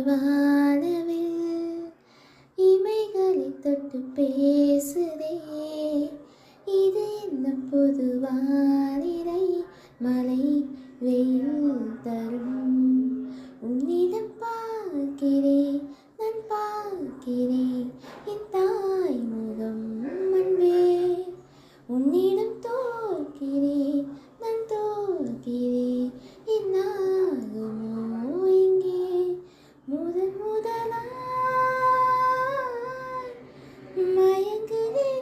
வானவில் இமைகளை தொட்டு பேசுதே. இது என்ன புது வானிலை, மழை வெயில் தரும். உன்னிடம் பார்க்கிறேன், நான் பார்க்கிறேன் என் தாய் முகம் அன்பே. உன்னிடம் தோற்கிறேன், நான் தோற்கிறேன் என்னாகுமோ இங்கே. முதலாய் மயங்குகிறேன்,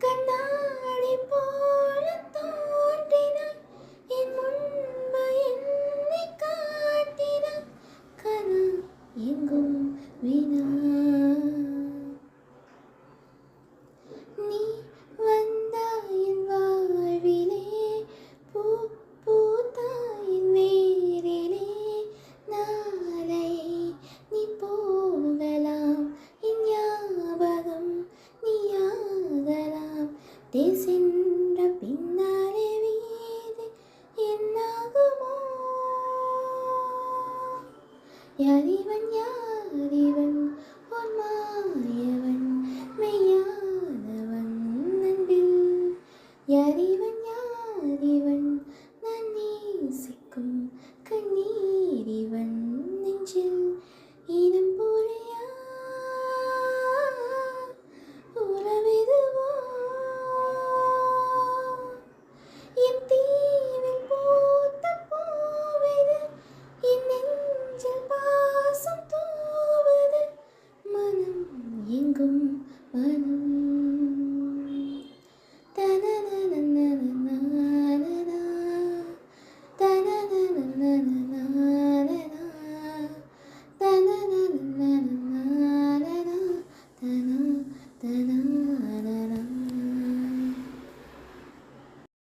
கண்ணாடி போல தோன்றினாய் என் முன்பு என்னை காட்டினாய். கனா எங்கும் வினா, நீ வந்தாயின் வாழ்விலே, பூ பூத்தாயின் வேரிலே. நாளை நீ போகலாம், என் ஞாபகம் நீயாகலாம். தேர் சென்ற பின்னாலே வீடு என்னாகுமோ? யாரிவன் யாரிவன், ஒரு மாயவன் மெய்யானவன் அன்பில். யாரிவன் யாரிவன், நான் நேசிக்கும் கண்ணீரிவன் நெஞ்சில். இனம் புரியா உறவெதுவோ, என் தீவில் பூத்த பூவெது, என் நெஞ்சில் பாசம் தூவது. மனம் எங்கும் மனம். தன